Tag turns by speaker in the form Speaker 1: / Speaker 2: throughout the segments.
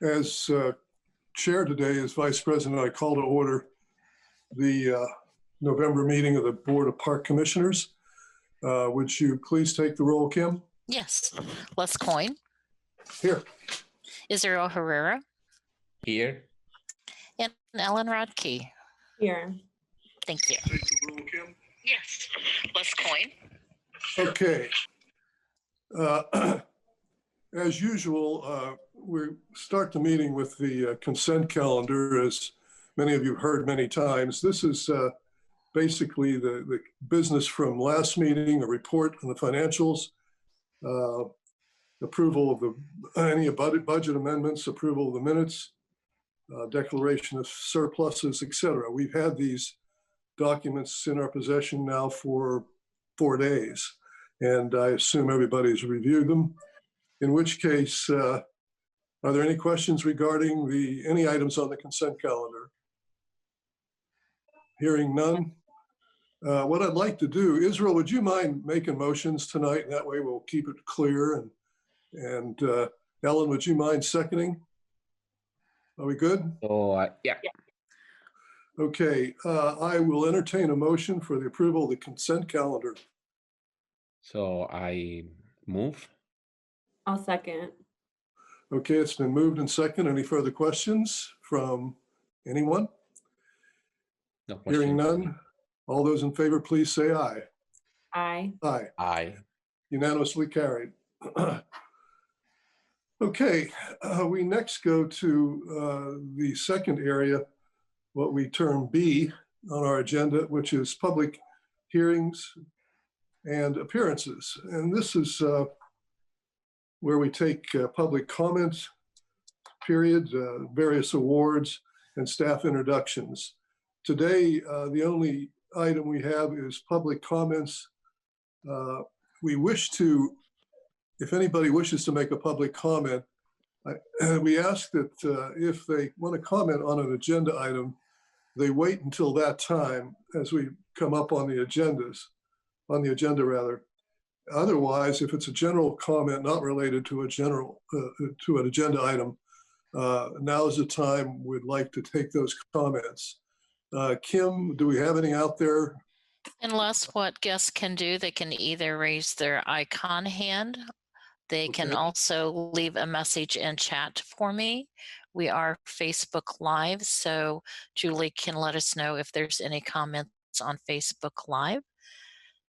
Speaker 1: As chair today, as vice president, I call to order the November meeting of the Board of Park Commissioners. Would you please take the roll, Kim?
Speaker 2: Yes. Les Coyne.
Speaker 1: Here.
Speaker 2: Israel Herrera.
Speaker 3: Here.
Speaker 2: And Ellen Rodkey.
Speaker 4: Here.
Speaker 2: Thank you.
Speaker 1: Take the roll, Kim?
Speaker 2: Yes. Les Coyne.
Speaker 1: Okay. As usual, we start the meeting with the consent calendar, as many of you have heard many times. This is basically the business from last meeting, a report on the financials, approval of any budget amendments, approval of the minutes, declaration of surpluses, etc. We've had these documents in our possession now for 4 days, and I assume everybody's reviewed them. In which case, are there any questions regarding any items on the consent calendar? Hearing none. What I'd like to do, Israel, would you mind making motions tonight? And that way we'll keep it clear. And Ellen, would you mind seconding? Are we good?
Speaker 3: Yeah.
Speaker 1: Okay, I will entertain a motion for the approval of the consent calendar.
Speaker 3: So I move.
Speaker 4: I'll second.
Speaker 1: Okay, it's been moved and second. Any further questions from anyone?
Speaker 3: No question.
Speaker 1: Hearing none. All those in favor, please say aye.
Speaker 4: Aye.
Speaker 1: Aye.
Speaker 3: Aye.
Speaker 1: Unanimously carried. Okay, we next go to the second area, what we term B on our agenda, which is public hearings and appearances. And this is where we take public comments, period, various awards, and staff introductions. Today, the only item we have is public comments. We wish to, if anybody wishes to make a public comment, we ask that if they want to comment on an agenda item, they wait until that time as we come up on the agenda rather. Otherwise, if it's a general comment not related to to an agenda item, now is the time we'd like to take those comments. Kim, do we have any out there?
Speaker 2: Unless what guests can do, they can either raise their icon hand. They can also leave a message in chat for me. We are Facebook Live, so Julie can let us know if there's any comments on Facebook Live.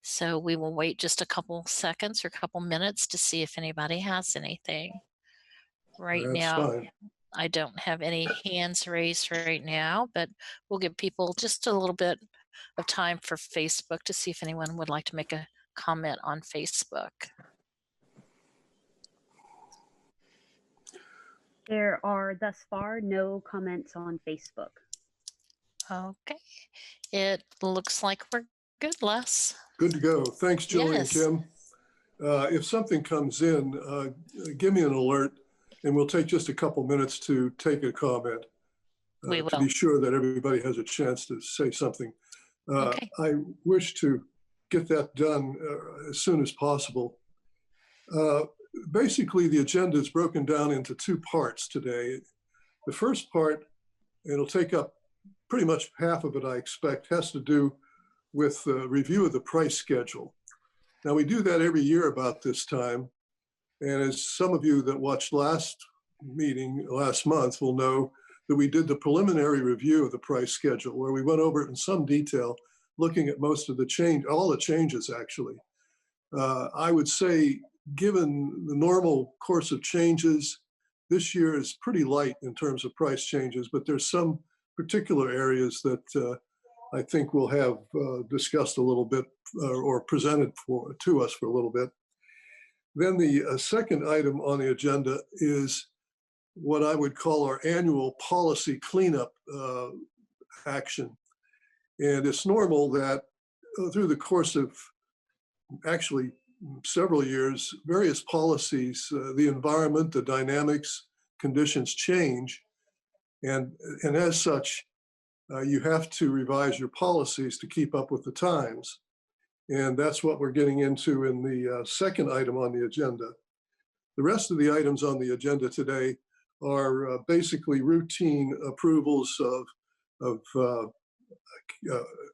Speaker 2: So we will wait just a couple seconds or a couple minutes to see if anybody has anything. Right now,
Speaker 1: fine.
Speaker 2: I don't have any hands raised right now, but we'll give people just a little bit of time for Facebook to see if anyone would like to make a comment on Facebook.
Speaker 5: There are thus far no comments on Facebook.
Speaker 2: Okay, it looks like we're good, Les.
Speaker 1: Good to go. Thanks, Julie
Speaker 2: Yes.
Speaker 1: and Kim. If something comes in, give me an alert, and we'll take just a couple minutes to take a comment
Speaker 2: We will.
Speaker 1: to be sure that everybody has a chance to say something.
Speaker 2: Okay.
Speaker 1: I wish to get that done as soon as possible. Basically, the agenda is broken down into two parts today. The first part, it'll take up pretty much half of it, I expect, has to do with the review of the price schedule. Now, we do that every year about this time. And as some of you that watched last meeting last month will know, that we did the preliminary review of the price schedule, where we went over it in some detail, looking at most of the all the changes actually. I would say, given the normal course of changes, this year is pretty light in terms of price changes, but there's some particular areas that I think we'll have discussed a little bit or presented to us for a little bit. Then the second item on the agenda is what I would call our annual policy cleanup action. And it's normal that through the course of actually several years, various policies, the environment, the dynamics, conditions change. And as such, you have to revise your policies to keep up with the times. And that's what we're getting into in the second item on the agenda. The rest of the items on the agenda today are basically routine approvals of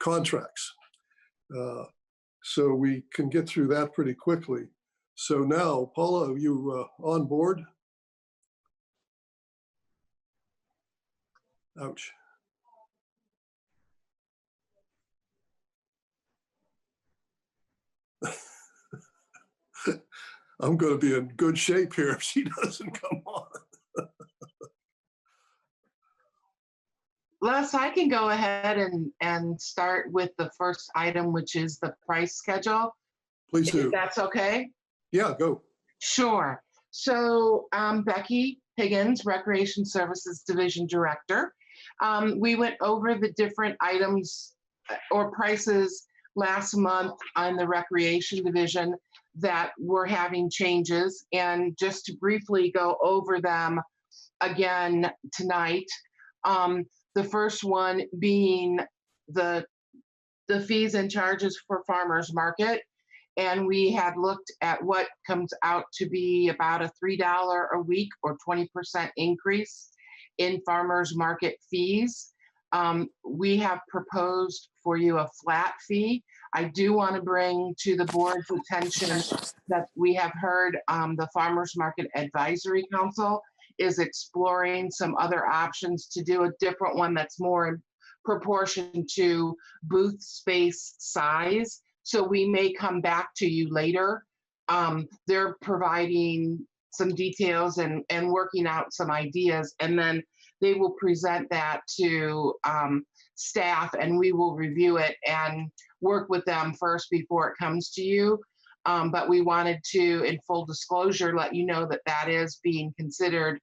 Speaker 1: contracts. So we can get through that pretty quickly. So now, Paula, are you on board? Ouch. I'm going to be in good shape here if she doesn't come on.
Speaker 6: Les, I can go ahead and start with the first item, which is the price schedule.
Speaker 1: Please
Speaker 6: If
Speaker 1: do.
Speaker 6: that's okay?
Speaker 1: Yeah, go.
Speaker 6: Sure. So Becky Higgins, Recreation Services Division Director. We went over the different items or prices last month on the Recreation Division that were having changes. And just to briefly go over them again tonight, the first one being the fees and charges for farmers market. And we had looked at what comes out to be about a $3 a week or 20% increase in farmers market fees. We have proposed for you a flat fee. I do want to bring to the board's attention that we have heard the Farmers Market Advisory Council is exploring some other options to do a different one that's more in proportion to booth space size. So we may come back to you later. They're providing some details and working out some ideas, and then they will present that to staff, and we will review it and work with them first before it comes to you. But we wanted to, in full disclosure, let you know that that is being considered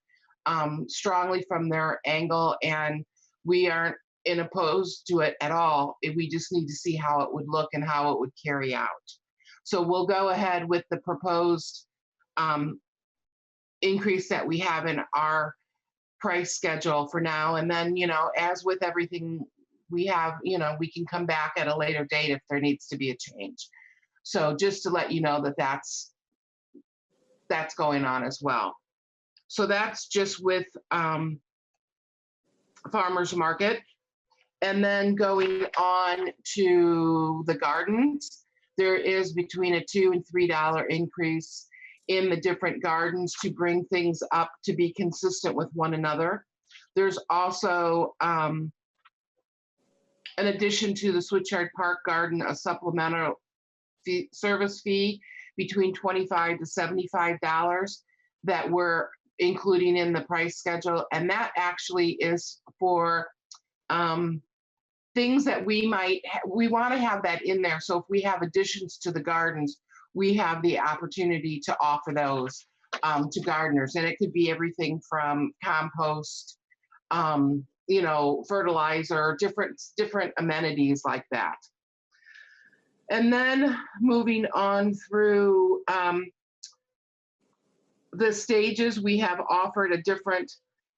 Speaker 6: strongly from their angle, and we aren't opposed to it at all. We just need to see how it would look and how it would carry out. So we'll go ahead with the proposed increase that we have in our price schedule for now. And then, as with everything we have, we can come back at a later date if there needs to be a change. So just to let you know that that's going on as well. So that's just with farmers market. And then going on to the gardens, there is between a $2 and $3 increase in the different gardens to bring things up to be consistent with one another. There's also, in addition to the Switchyard Park Garden, a supplemental service fee between $25 to $75 that we're including in the price schedule. And that actually is for things that we want to have that in there. So if we have additions to the gardens, we have the opportunity to offer those to gardeners. And it could be everything from compost, fertilizer, different amenities like that. And then moving on through the stages, we have offered a different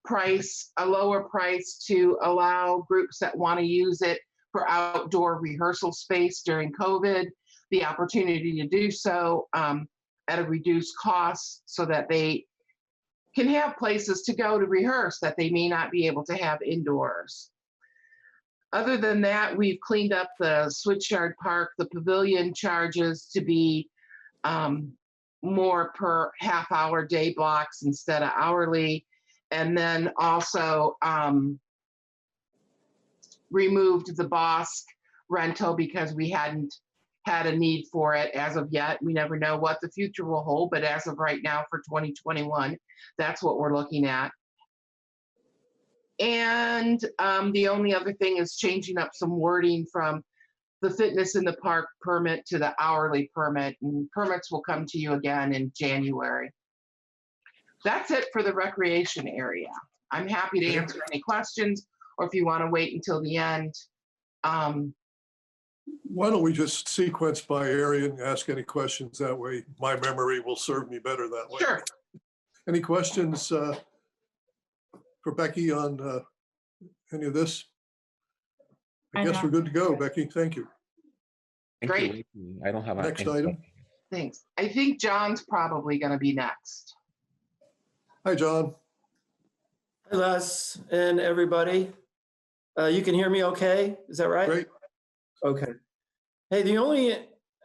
Speaker 6: price, a lower price to allow groups that want to use it for outdoor rehearsal space during COVID, the opportunity to do so at a reduced cost so that they can have places to go to rehearse that they may not be able to have indoors. Other than that, we've cleaned up the Switchyard Park, the pavilion charges to be more per half-hour day blocks instead of hourly. And then also removed the Bosque rental because we hadn't had a need for it as of yet. We never know what the future will hold, but as of right now for 2021, that's what we're looking at. And the only other thing is changing up some wording from the fitness in the park permit to the hourly permit, and permits will come to you again in January. That's it for the recreation area. I'm happy to answer any questions, or if you want to wait until the end.
Speaker 1: Why don't we just sequence by area and ask any questions that way? My memory will serve me better that way.
Speaker 6: Sure.
Speaker 1: Any questions for Becky on any of this? I guess we're good to go, Becky. Thank you.
Speaker 3: Thank you. I don't have
Speaker 1: Next
Speaker 3: any
Speaker 1: item.
Speaker 3: questions.
Speaker 6: Thanks. I think John's probably going to be next.
Speaker 1: Hi, John.
Speaker 7: Hi, Les and everybody. You can hear me okay? Is that right?
Speaker 1: Great.
Speaker 7: Okay. Hey, the only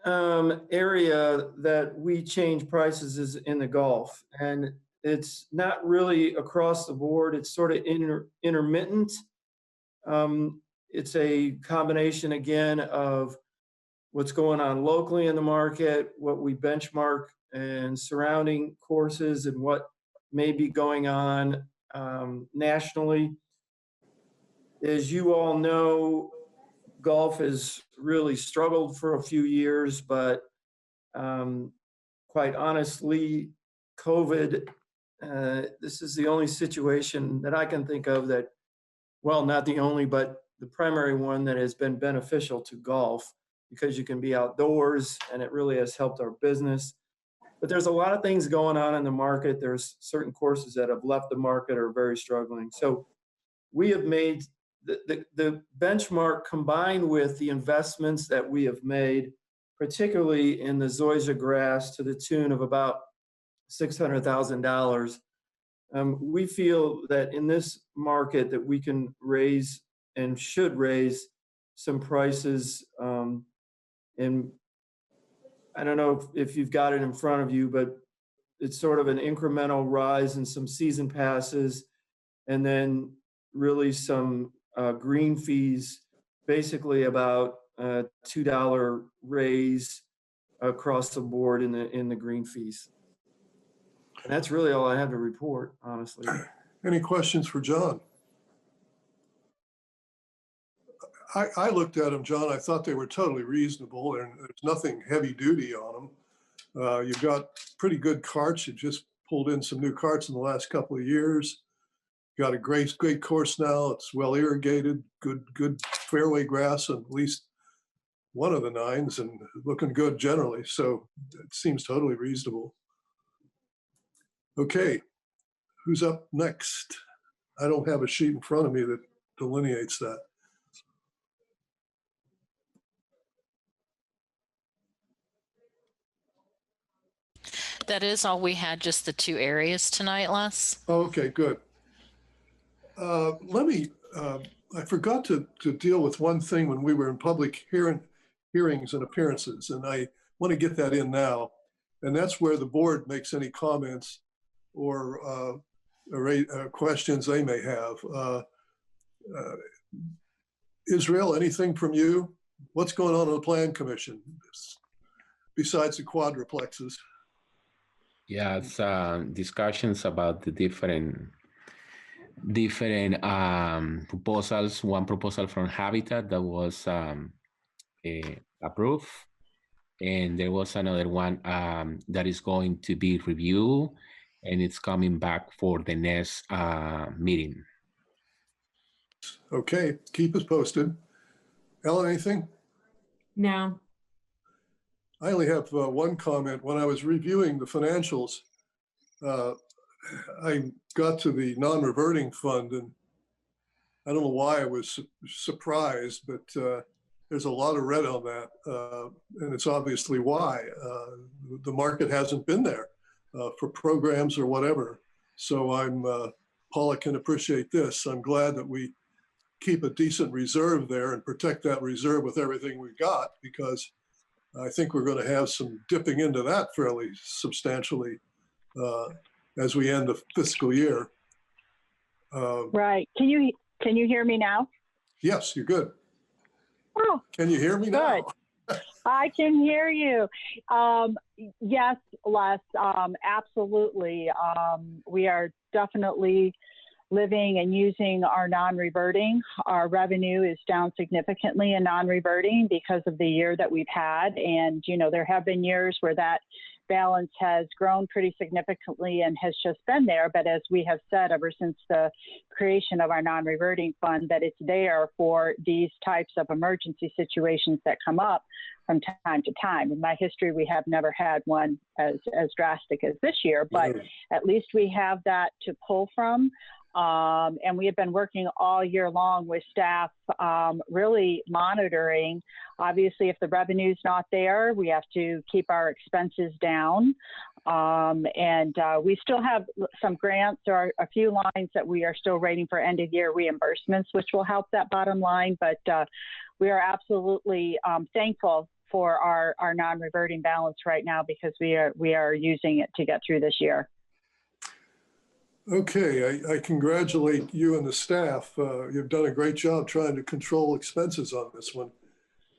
Speaker 7: area that we change prices is in the golf, and it's not really across the board. It's sort of intermittent. It's a combination, again, of what's going on locally in the market, what we benchmark and surrounding courses, and what may be going on nationally. As you all know, golf has really struggled for a few years, but quite honestly, COVID, this is the only situation that I can think of that, well, not the only, but the primary one that has been beneficial to golf, because you can be outdoors and it really has helped our business. But there's a lot of things going on in the market. There's certain courses that have left the market or are very struggling. So we have made the benchmark, combined with the investments that we have made, particularly in the zoysia grass, to the tune of about $600,000. We feel that in this market that we can raise and should raise some prices. And I don't know if you've got it in front of you, but it's sort of an incremental rise in some season passes, and then really some green fees, basically about a $2 raise across the board in the green fees. And that's really all I have to report, honestly.
Speaker 1: Any questions for John? I looked at them, John. I thought they were totally reasonable, and there's nothing heavy duty on them. You've got pretty good carts. You just pulled in some new carts in the last couple of years. Got a great course now. It's well irrigated, good fairway grass on at least one of the nines, and looking good generally. So it seems totally reasonable. Okay, who's up next? I don't have a sheet in front of me that delineates that.
Speaker 2: That is all we had, just the two areas tonight, Les.
Speaker 1: Oh, okay, good. I forgot to deal with one thing when we were in public hearings and appearances, and I want to get that in now. And that's where the board makes any comments or questions they may have. Israel, anything from you? What's going on the Plan Commission besides the quadruplexes?
Speaker 3: Yeah, it's discussions about the different proposals. One proposal from Habitat that was approved, and there was another one that is going to be reviewed, and it's coming back for the next meeting.
Speaker 1: Okay, keep us posted. Ellen, anything?
Speaker 4: No.
Speaker 1: I only have one comment. When I was reviewing the financials, I got to the non-reverting fund, and I don't know why I was surprised, but there's a lot of red on that, and it's obviously why. The market hasn't been there for programs or whatever. So Paula can appreciate this. I'm glad that we keep a decent reserve there and protect that reserve with everything we've got, because I think we're going to have some dipping into that fairly substantially as we end the fiscal year.
Speaker 8: Right. Can you hear me now?
Speaker 1: Yes, you're good.
Speaker 8: Oh,
Speaker 1: can you hear me now?
Speaker 8: I can hear you. Yes, Les, absolutely. We are definitely living and using our non-reverting. Our revenue is down significantly in non-reverting because of the year that we've had. And, you know, there have been years where that balance has grown pretty significantly and has just been there. But as we have said ever since the creation of our non-reverting fund, that it's there for these types of emergency situations that come up from time to time. In my history, we have never had one as drastic as this year, but at least we have that to pull from. And we have been working all year long with staff, really monitoring. Obviously, if the revenue's not there, we have to keep our expenses down. And we still have some grants or a few lines that we are still waiting for end of year reimbursements, which will help that bottom line. But we are absolutely thankful for our non-reverting balance right now because we are using it to get through this year.
Speaker 1: Okay, I congratulate you and the staff. You've done a great job trying to control expenses on this one.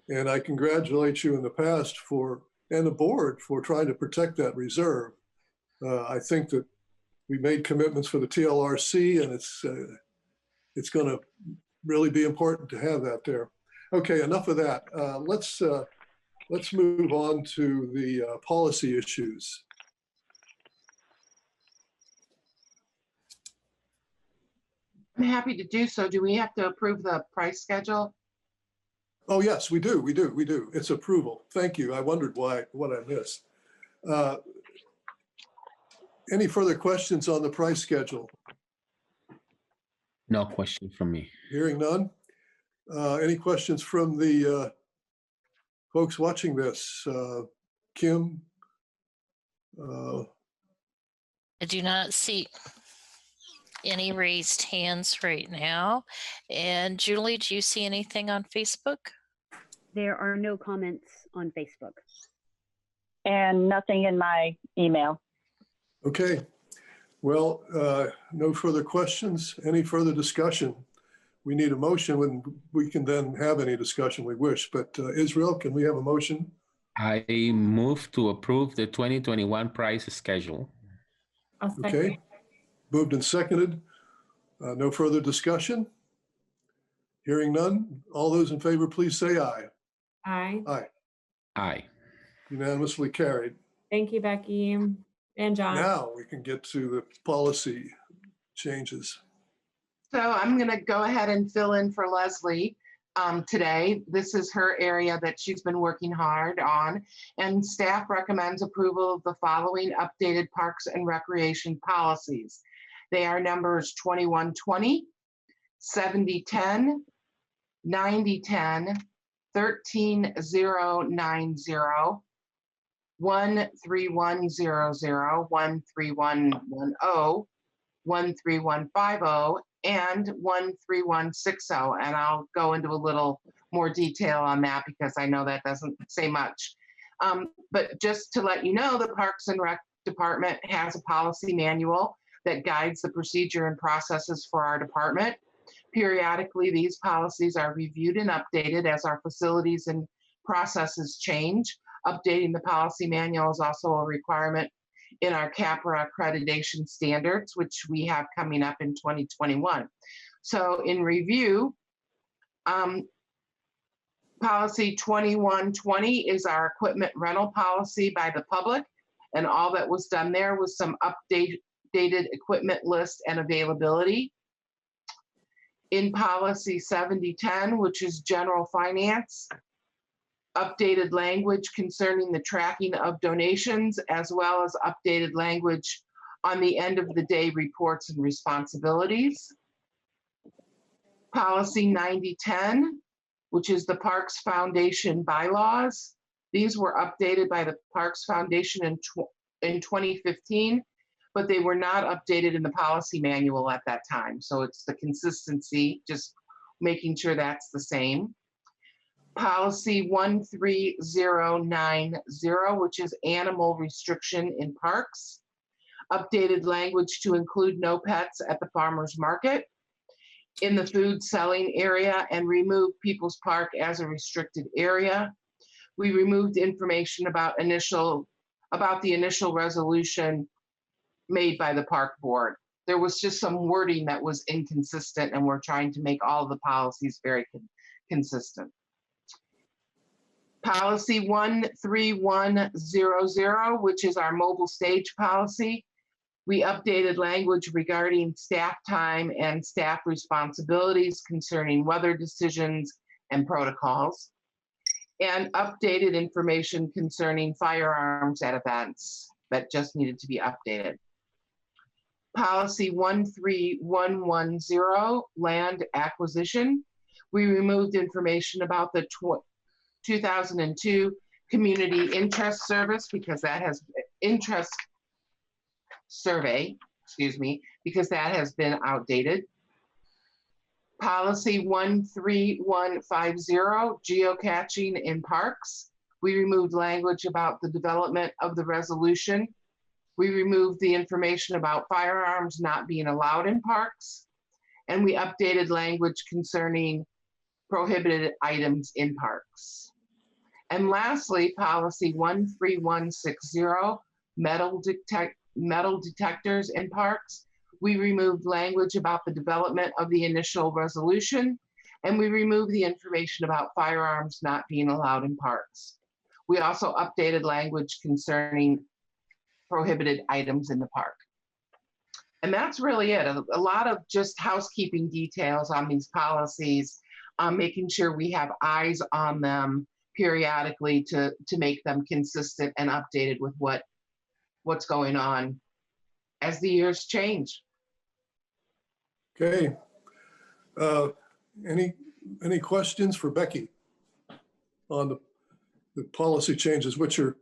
Speaker 1: And I congratulate you in the past and the board for trying to protect that reserve. I think that we made commitments for the TLRC, and it's going to really be important to have that there. Okay, enough of that. Let's move on to the policy issues.
Speaker 6: I'm happy to do so. Do we have to approve the price schedule?
Speaker 1: Oh, yes, we do. It's approval. Thank you. I wondered what I missed. Any further questions on the price schedule?
Speaker 3: No question from me.
Speaker 1: Hearing none. Any questions from the folks watching this? Kim?
Speaker 2: I do not see any raised hands right now. And Julie, do you see anything on Facebook?
Speaker 5: There are no comments on Facebook.
Speaker 8: And nothing in my email.
Speaker 1: Okay. Well, no further questions. Any further discussion? We need a motion when we can then have any discussion we wish. But Israel, can we have a motion?
Speaker 3: I move to approve the 2021 price schedule.
Speaker 4: I'll second.
Speaker 1: Okay. Moved and seconded. No further discussion. Hearing none. All those in favor, please say aye.
Speaker 4: Aye.
Speaker 1: Aye.
Speaker 3: Aye.
Speaker 1: Unanimously carried.
Speaker 4: Thank you, Becky and John.
Speaker 1: Now we can get to the policy changes.
Speaker 6: So I'm going to go ahead and fill in for Leslie today. This is her area that she's been working hard on, and staff recommends approval of the following updated Parks and Recreation policies. They are numbers 2120, 7010, 9010, 13090, 13100, 13110, 13150, and 13160. And I'll go into a little more detail on that because I know that doesn't say much. But just to let you know, the Parks and Rec Department has a policy manual that guides the procedure and processes for our department. Periodically, these policies are reviewed and updated as our facilities and processes change. Updating the policy manual is also a requirement in our CAPRA accreditation standards, which we have coming up in 2021. So in review, policy 2120 is our equipment rental policy by the public, and all that was done there was some updated equipment list and availability. In policy 7010, which is general finance, updated language concerning the tracking of donations, as well as updated language on the end of the day reports and responsibilities. Policy 9010, which is the Parks Foundation bylaws. These were updated by the Parks Foundation in 2015, but they were not updated in the policy manual at that time. So it's the consistency, just making sure that's the same. Policy 13090, which is animal restriction in parks. Updated language to include no pets at the farmer's market, in the food selling area, and remove People's Park as a restricted area. We removed information about the initial resolution made by the park board. There was just some wording that was inconsistent, and we're trying to make all the policies very consistent. Policy 13100, which is our mobile stage policy. We updated language regarding staff time and staff responsibilities concerning weather decisions and protocols, and updated information concerning firearms at events that just needed to be updated. Policy 13110, land acquisition. We removed information about the 2002 Community Interest Service because that has interest survey, excuse me, because that has been outdated. Policy 13150, geocaching in parks. We removed language about the development of the resolution. We removed the information about firearms not being allowed in parks. And we updated language concerning prohibited items in parks. And lastly, policy 13160, metal detectors in parks. We removed language about the development of the initial resolution, and we removed the information about firearms not being allowed in parks. We also updated language concerning prohibited items in the park. And that's really it. A lot of just housekeeping details on these policies, making sure we have eyes on them periodically to make them consistent and updated with what's going on as the years change.
Speaker 1: Okay. Any questions for Becky on the policy changes, which are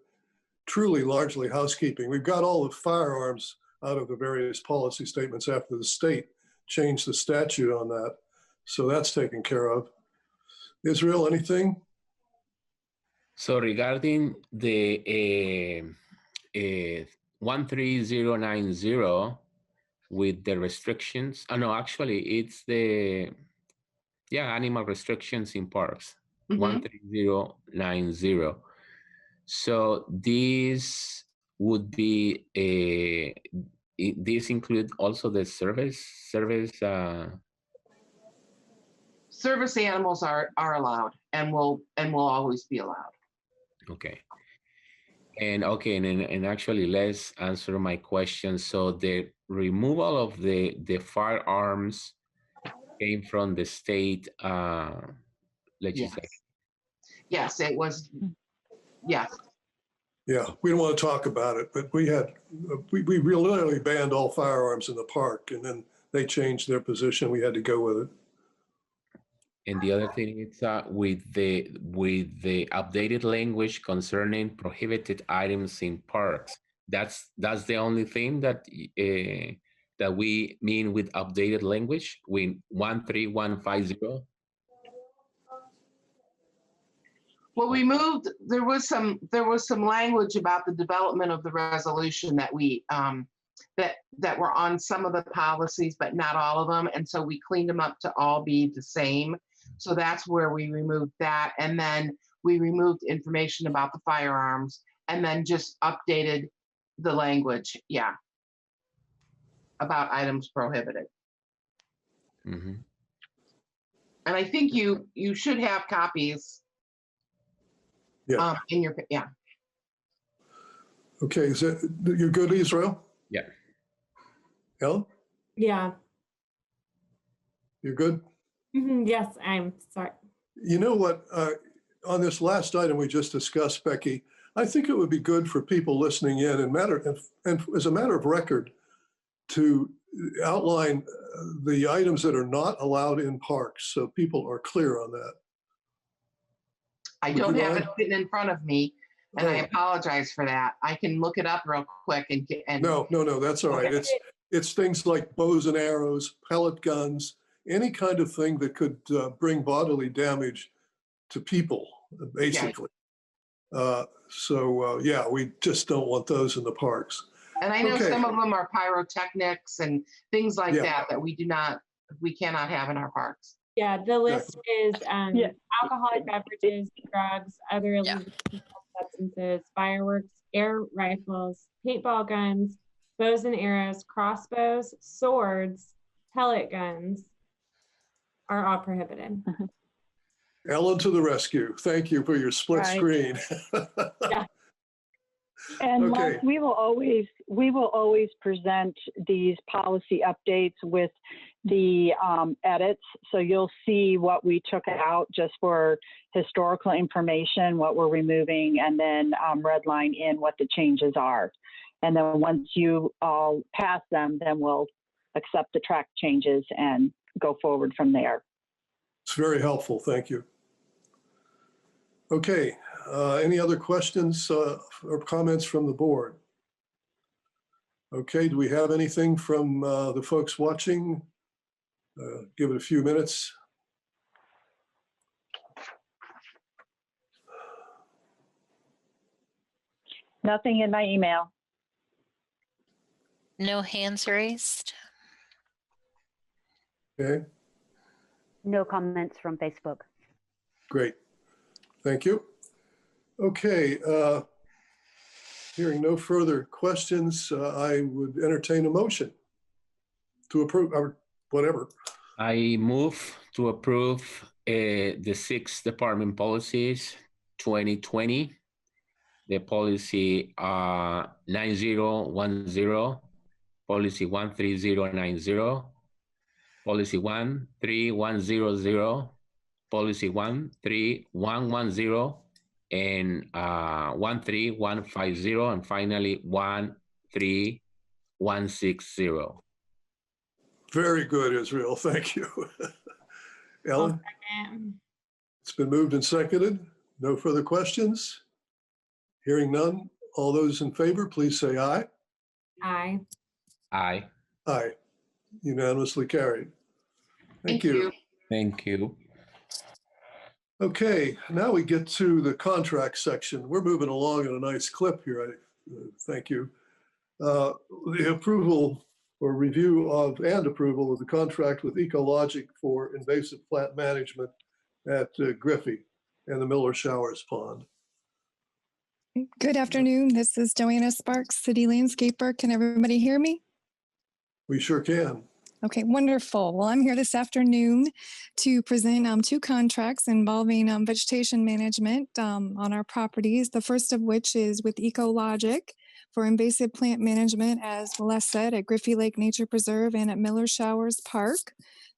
Speaker 1: truly largely housekeeping? We've got all the firearms out of the various policy statements after the state changed the statute on that. So that's taken care of. Israel, anything?
Speaker 3: So regarding the 13090 with the restrictions, no, actually it's the, animal restrictions in parks, 13090. So this would be this include also the service.
Speaker 6: Service animals are allowed and will always be allowed.
Speaker 3: Okay. And actually, let's answer my question. So the removal of the firearms came from the state legislation.
Speaker 6: Yes, it was. Yes.
Speaker 1: Yeah, we don't want to talk about it, but we literally banned all firearms in the park, and then they changed their position. We had to go with it.
Speaker 3: And the other thing is with the updated language concerning prohibited items in parks. That's the only thing that that we mean with updated language with 13150.
Speaker 6: Well, we moved. There was some language about the development of the resolution that we that were on some of the policies, but not all of them, and so we cleaned them up to all be the same. So that's where we removed that. And then we removed information about the firearms and then just updated the language. Yeah. About items prohibited.
Speaker 3: Mm-hmm.
Speaker 6: And I think you should have copies.
Speaker 1: Yeah.
Speaker 6: In your, yeah.
Speaker 1: Okay, is that, you're good, Israel?
Speaker 3: Yeah.
Speaker 1: Helen?
Speaker 4: Yeah.
Speaker 1: You're good?
Speaker 4: Yes, I'm sorry.
Speaker 1: You know what, on this last item we just discussed, Becky, I think it would be good for people listening in and as a matter of record to outline the items that are not allowed in parks so people are clear on that.
Speaker 6: I don't have it sitting in front of me, and I apologize for that. I can look it up real quick and get. And
Speaker 1: No, that's all right. It's things like bows and arrows, pellet guns, any kind of thing that could bring bodily damage to people, basically. Yeah. We just don't want those in the parks.
Speaker 6: And I know some of them are pyrotechnics and things like that we cannot have in our parks.
Speaker 4: Yeah, the list is alcoholic beverages, drugs, other illegal substances, fireworks, air rifles, paintball guns, bows and arrows, crossbows, swords, pellet guns are all prohibited.
Speaker 1: Ellen to the rescue. Thank you for your split screen.
Speaker 8: Yeah. And Mark, we will always present these policy updates with the edits. So you'll see what we took out just for historical information, what we're removing, and then redline in what the changes are. And then once you all pass them, then we'll accept the track changes and go forward from there.
Speaker 1: It's very helpful. Thank you. Okay. Any other questions or comments from the board? Okay, do we have anything from the folks watching? Give it a few minutes.
Speaker 8: Nothing in my email.
Speaker 2: No hands raised.
Speaker 1: Okay,
Speaker 5: No comments from Facebook.
Speaker 1: great. Thank you. Okay, hearing no further questions, I would entertain a motion to approve, or whatever.
Speaker 3: I move to approve the 6 department policies 2020, the policy 9010, policy 13090, policy 13100, policy 13110, and 13150, and finally 13160.
Speaker 1: Very good, Israel. Thank you. Ellen, it's been moved and seconded. No further questions? Hearing none, all those in favor, please say aye.
Speaker 4: Aye.
Speaker 3: Aye.
Speaker 1: Aye. Unanimously carried. Thank you.
Speaker 3: Thank you.
Speaker 1: Okay, now we get to the contract section. We're moving along at a nice clip here. Thank you. The approval or review of and approval of the contract with Ecologic for invasive plant management at Griffey and the Miller Showers Pond.
Speaker 9: Good afternoon. This is Joanna Sparks, City Landscaper. Can everybody hear me?
Speaker 1: We sure can.
Speaker 9: Okay, wonderful. Well, I'm here this afternoon to present 2 contracts involving vegetation management on our properties. The first of which is with Ecologic for invasive plant management, as Les said, at Griffey Lake Nature Preserve and at Miller Showers Park.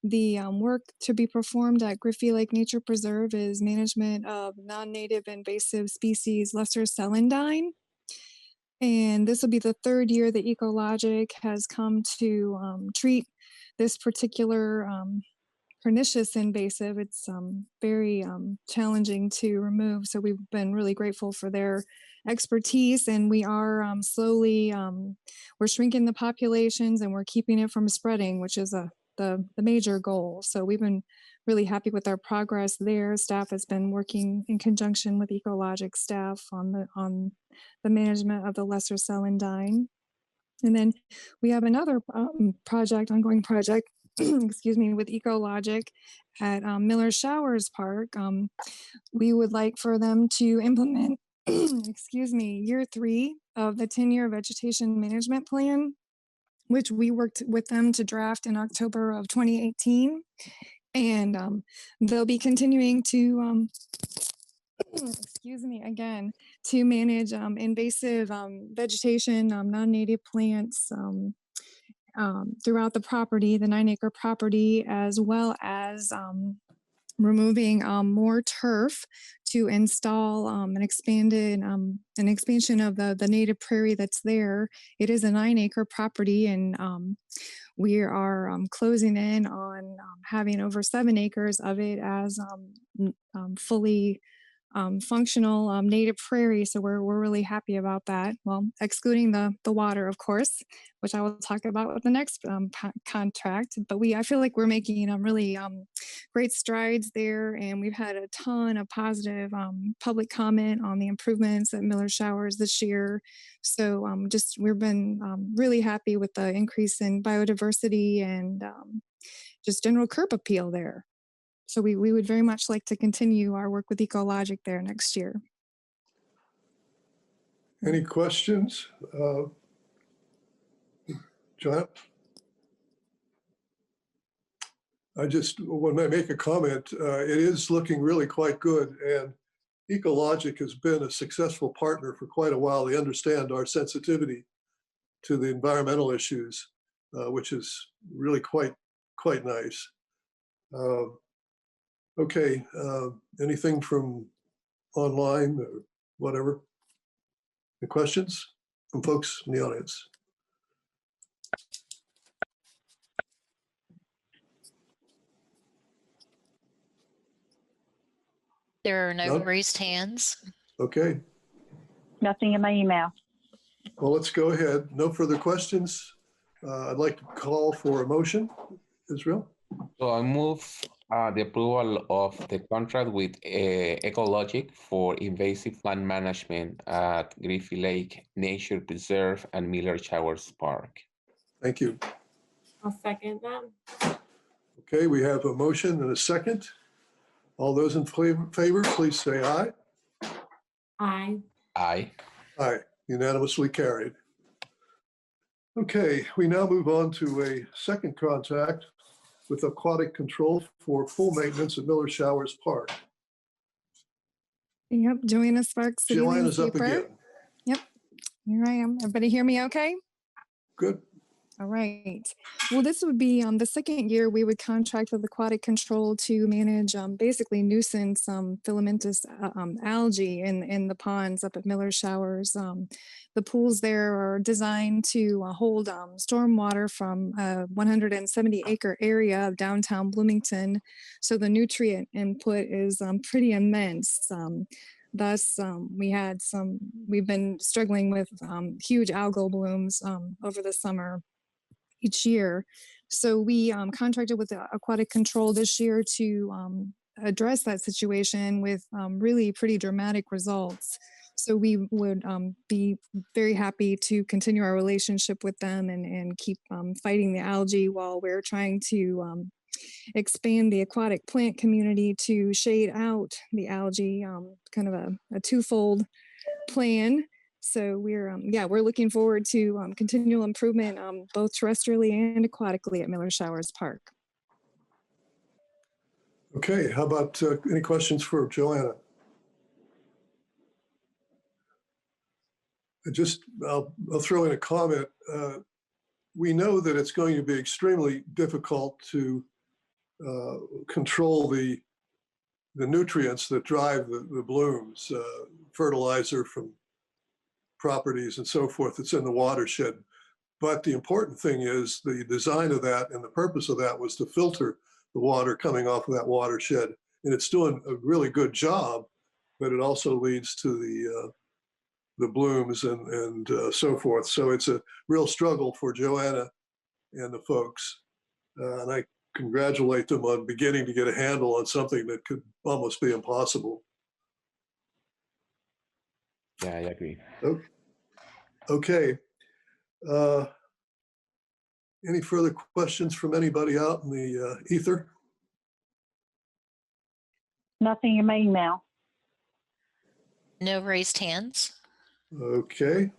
Speaker 9: The work to be performed at Griffey Lake Nature Preserve is management of non-native invasive species lesser celandine. And this will be the 3rd year that Ecologic has come to treat this particular pernicious invasive. It's very challenging to remove. So we've been really grateful for their expertise, and we are slowly, we're shrinking the populations and we're keeping it from spreading, which is the major goal. So we've been really happy with our progress there. Staff has been working in conjunction with Ecologic staff on the management of the lesser celandine. And then we have another ongoing project, excuse me, with Ecologic at Miller Showers Park. We would like for them to implement, excuse me, year 3 of the 10-year vegetation management plan, which we worked with them to draft in October of 2018. And they'll be continuing to, excuse me again, to manage invasive vegetation, non-native plants throughout the property, the 9-acre property, as well as removing more turf to install an expansion of the native prairie that's there. It is a 9-acre property, and we are closing in on having over 7 acres of it as fully functional native prairie. So we're really happy about that. Well, excluding the water, of course, which I will talk about with the next contract. But I feel like we're making really great strides there, and we've had a ton of positive public comment on the improvements at Miller Showers this year. So we've been really happy with the increase in biodiversity and just general curb appeal there. So we would very much like to continue our work with Ecologic there next year.
Speaker 1: Any questions? John? I just want to make a comment. It is looking really quite good, and Ecologic has been a successful partner for quite a while. They understand our sensitivity to the environmental issues, which is really quite nice. Okay, anything from online or whatever? Any questions from folks in the audience?
Speaker 2: There are no
Speaker 1: None?
Speaker 2: raised hands.
Speaker 1: Okay,
Speaker 8: Nothing in my email.
Speaker 1: Well, let's go ahead. No further questions. I'd like to call for a motion. Israel?
Speaker 3: So I move the approval of the contract with Ecologic for invasive plant management at Griffey Lake Nature Preserve and Miller Showers Park.
Speaker 1: Thank you.
Speaker 4: I'll second that.
Speaker 1: Okay, we have a motion and a second. All those in favor, please say aye.
Speaker 4: Aye.
Speaker 3: Aye.
Speaker 1: Aye, unanimously carried. Okay, we now move on to a second contract with Aquatic Control for pool maintenance at Miller Showers Park.
Speaker 9: Yep, Joanna Sparks. City
Speaker 1: Joanna's up
Speaker 9: Landscaper.
Speaker 1: again.
Speaker 9: Yep, here I am. Everybody hear me okay?
Speaker 1: Good.
Speaker 9: All right. Well, this would be the second year we would contract with Aquatic Control to manage basically nuisance filamentous algae in the ponds up at Miller Showers. The pools there are designed to hold stormwater from a 170-acre area of downtown Bloomington. So the nutrient input is pretty immense. Thus, we've been struggling with huge algal blooms over the summer each year. So we contracted with Aquatic Control this year to address that situation with really pretty dramatic results. So we would be very happy to continue our relationship with them and keep fighting the algae while we're trying to expand the aquatic plant community to shade out the algae, kind of a twofold plan. So we're looking forward to continual improvement both terrestrially and aquatically at Miller Showers Park.
Speaker 1: Okay, how about any questions for Joanna? I'll throw in a comment. We know that it's going to be extremely difficult to control the nutrients that drive the blooms, fertilizer from properties and so forth that's in the watershed. But the important thing is the design of that and the purpose of that was to filter the water coming off of that watershed. And it's doing a really good job, but it also leads to the blooms and so forth. So it's a real struggle for Joanna and the folks. And I congratulate them on beginning to get a handle on something that could almost be impossible.
Speaker 3: Yeah, I agree.
Speaker 1: Okay. Any further questions from anybody out in the ether?
Speaker 8: Nothing in my email.
Speaker 2: No raised hands.
Speaker 1: Okay.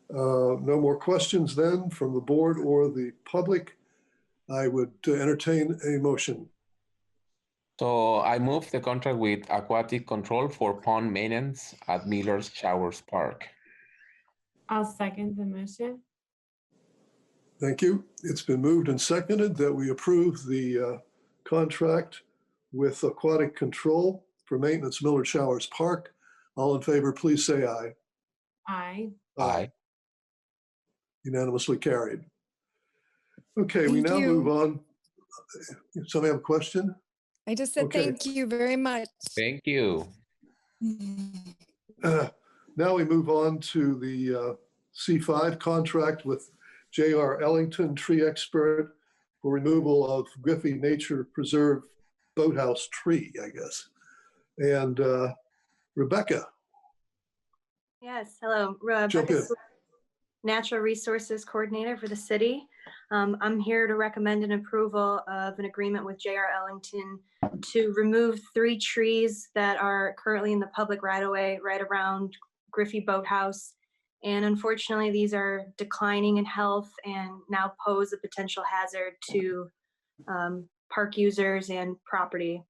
Speaker 1: No more questions then from the board or the public. I would entertain a motion.
Speaker 3: So I move the contract with Aquatic Control for pond maintenance at Miller Showers Park.
Speaker 4: I'll second the motion.
Speaker 1: Thank you. It's been moved and seconded that we approve the contract with Aquatic Control for maintenance Miller Showers Park. All in favor, please say aye.
Speaker 4: Aye.
Speaker 3: Aye.
Speaker 1: Unanimously carried. Okay, we
Speaker 9: Thank
Speaker 1: now
Speaker 9: you.
Speaker 1: move on. Somebody have a question?
Speaker 9: I just said
Speaker 1: Okay.
Speaker 9: thank you very much.
Speaker 3: Thank you.
Speaker 1: Now we move on to the C5 contract with J.R. Ellington, tree expert, for removal of Griffey Nature Preserve boathouse tree, I guess. And Rebecca.
Speaker 10: Yes, hello.
Speaker 1: Jump
Speaker 10: Rebecca
Speaker 1: in.
Speaker 10: Sl- Natural Resources Coordinator for the city. I'm here to recommend an approval of an agreement with J.R. Ellington to remove 3 trees that are currently in the public right-of-way right around Griffey Boathouse. And unfortunately, these are declining in health and now pose a potential hazard to park users and property.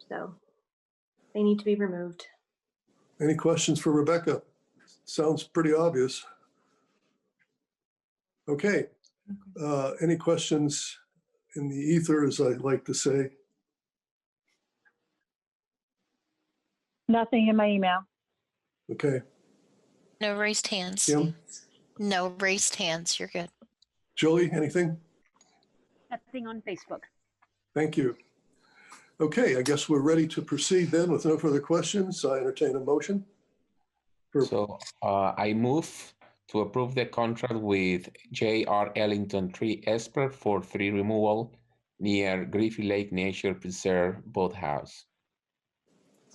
Speaker 10: So they need to be removed.
Speaker 1: Any questions for Rebecca? Sounds pretty obvious. Okay. Any questions in the ether, as I like to say?
Speaker 8: Nothing in my email.
Speaker 1: Okay.
Speaker 2: No raised hands.
Speaker 1: Kim,
Speaker 2: No raised hands. You're good.
Speaker 1: Julie, anything?
Speaker 5: Nothing on Facebook.
Speaker 1: Thank you. Okay, I guess we're ready to proceed then with no further questions. I entertain a motion.
Speaker 3: So I move to approve the contract with J.R. Ellington Tree Expert for tree removal near Griffey Lake Nature Preserve Boathouse.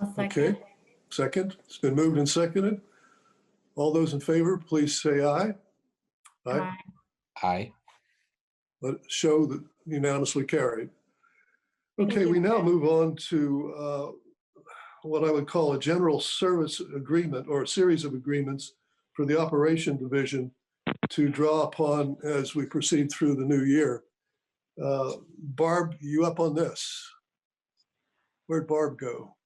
Speaker 4: I'll second.
Speaker 1: Okay, second. It's been moved and seconded. All those in favor, please say aye. Aye.
Speaker 3: Aye.
Speaker 1: Let it show that unanimously carried. Okay,
Speaker 4: you.
Speaker 1: we now move on to what I would call a general service agreement or a series of agreements for the operation division to draw upon as we proceed through the new year. Barb, you up on this? Where'd Barb go?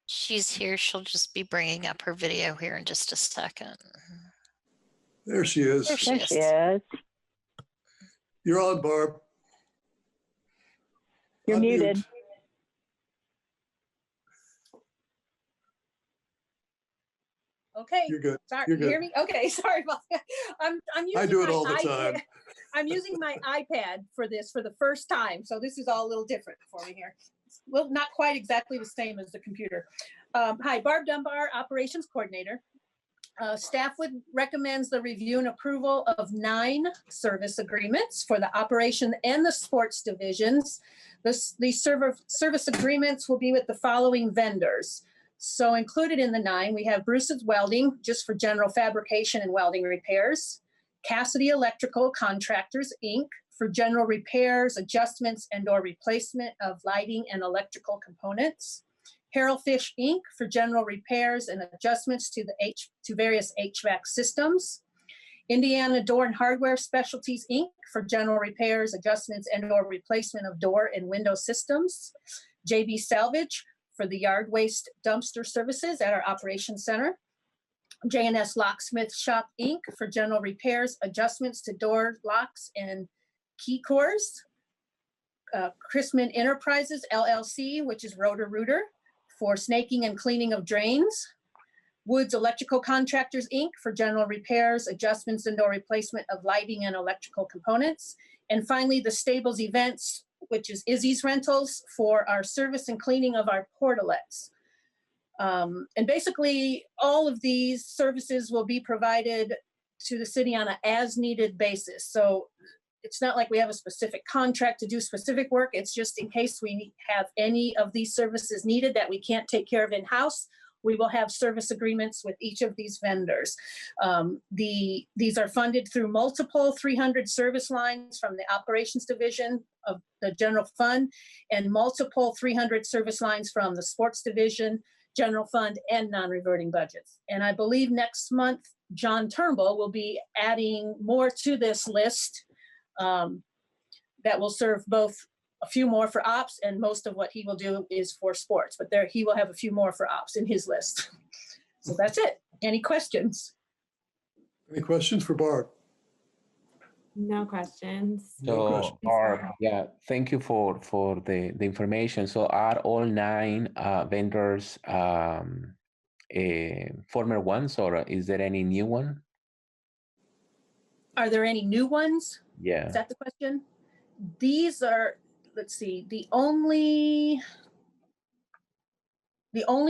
Speaker 2: She's here. She'll just be bringing up her video here in just a second.
Speaker 1: There she is.
Speaker 2: There she
Speaker 8: There
Speaker 2: is.
Speaker 8: she is.
Speaker 1: You're on, Barb.
Speaker 8: You're
Speaker 1: Unmute.
Speaker 8: muted.
Speaker 11: Okay.
Speaker 1: You're good.
Speaker 11: Sorry,
Speaker 1: You're
Speaker 11: you hear
Speaker 1: good.
Speaker 11: me? Okay, sorry about that. I'm using
Speaker 1: I do it
Speaker 11: my
Speaker 1: all the
Speaker 11: iPad.
Speaker 1: time.
Speaker 11: I'm using my iPad for this for the first time, so this is all a little different for me here. Well, not quite exactly the same as the computer. Hi, Barb Dunbar, Operations Coordinator. Staff would recommends the review and approval of 9 service agreements for the operation and the sports divisions. These service agreements will be with the following vendors. So included in the 9, we have Bruce's Welding, just for general fabrication and welding repairs. Cassidy Electrical Contractors, Inc., for general repairs, adjustments, and/or replacement of lighting and electrical components. Harold Fish, Inc., for general repairs and adjustments to various HVAC systems. Indiana Door and Hardware Specialties, Inc., for general repairs, adjustments, and/or replacement of door and window systems. JB Salvage, for the yard waste dumpster services at our operations center. J&S Locksmith Shop, Inc., for general repairs, adjustments to door locks and key cores. Chrisman Enterprises, LLC, which is Roto-Rooter, for snaking and cleaning of drains. Woods Electrical Contractors, Inc., for general repairs, adjustments, and/or replacement of lighting and electrical components. And finally, the Stables Events, which is Izzy's Rentals, for our service and cleaning of our portalets. And basically, all of these services will be provided to the city on an as-needed basis. So it's not like we have a specific contract to do specific work. It's just in case we have any of these services needed that we can't take care of in-house, we will have service agreements with each of these vendors. These are funded through multiple 300 service lines from the operations division of the general fund and multiple 300 service lines from the sports division, general fund, and non-reverting budgets. And I believe next month, John Turnbull will be adding more to this list that will serve both a few more for ops, and most of what he will do is for sports, but there he will have a few more for ops in his list. So that's it. Any questions?
Speaker 1: Any questions for Barb?
Speaker 4: No questions.
Speaker 1: No
Speaker 3: So,
Speaker 1: questions.
Speaker 3: Barb, yeah, thank you for the information. So are all 9 vendors former ones, or is there any new one?
Speaker 11: Are there any new ones?
Speaker 3: Yeah.
Speaker 11: Is that the question? These are, let's see, the only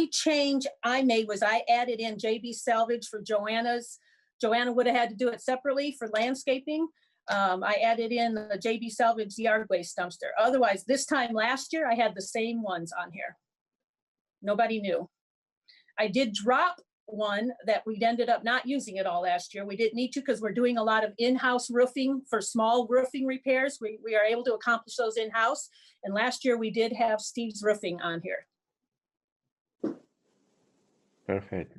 Speaker 11: change I made was I added in JB Salvage for Joanna's. Joanna would have had to do it separately for landscaping. I added in the JB Salvage yard waste dumpster. Otherwise, this time last year, I had the same ones on here. Nobody knew. I did drop one that we'd ended up not using it all last year. We didn't need to because we're doing a lot of in-house roofing for small roofing repairs. We are able to accomplish those in-house. And last year we did have Steve's Roofing on here.
Speaker 3: Perfect.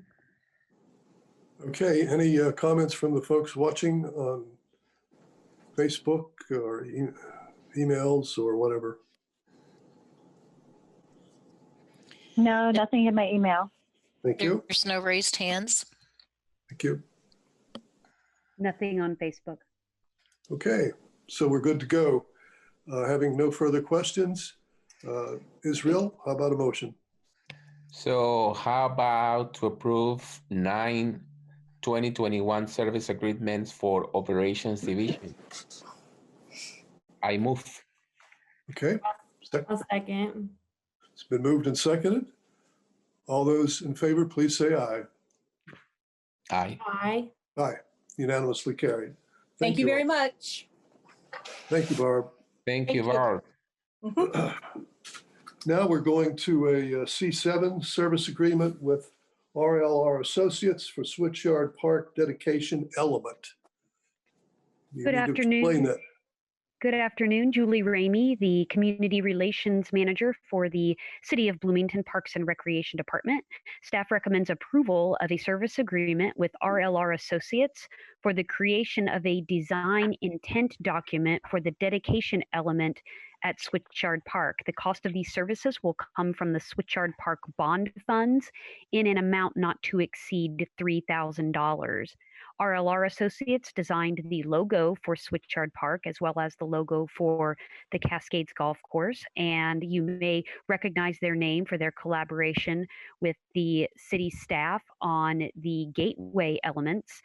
Speaker 1: Okay, any comments from the folks watching on Facebook or emails or whatever?
Speaker 8: No, nothing in my email.
Speaker 1: Thank you.
Speaker 2: There's no raised hands.
Speaker 1: Thank you.
Speaker 5: Nothing on Facebook.
Speaker 1: Okay, so we're good to go. Having no further questions, Israel, how about a motion?
Speaker 3: So how about to approve 9 2021 service agreements for operations division? I move.
Speaker 1: Okay.
Speaker 4: I'll second.
Speaker 1: It's been moved and seconded. All those in favor, please say aye.
Speaker 3: Aye.
Speaker 4: Aye.
Speaker 1: Aye, unanimously carried.
Speaker 11: Thank you very
Speaker 1: all.
Speaker 11: much.
Speaker 1: Thank you, Barb.
Speaker 3: Thank
Speaker 11: Thank
Speaker 3: you,
Speaker 11: you.
Speaker 3: Barb.
Speaker 1: Now we're going to a C7 service agreement with RLR Associates for Switchyard Park dedication element. You
Speaker 5: Good
Speaker 1: need to
Speaker 5: afternoon.
Speaker 1: explain that.
Speaker 5: Good afternoon, Julie Ramey, the Community Relations Manager for the City of Bloomington Parks and Recreation Department. Staff recommends approval of a service agreement with RLR Associates for the creation of a design intent document for the dedication element at Switchyard Park. The cost of these services will come from the Switchyard Park bond funds in an amount not to exceed $3,000. RLR Associates designed the logo for Switchyard Park as well as the logo for the Cascades Golf Course, and you may recognize their name for their collaboration with the city staff on the gateway elements.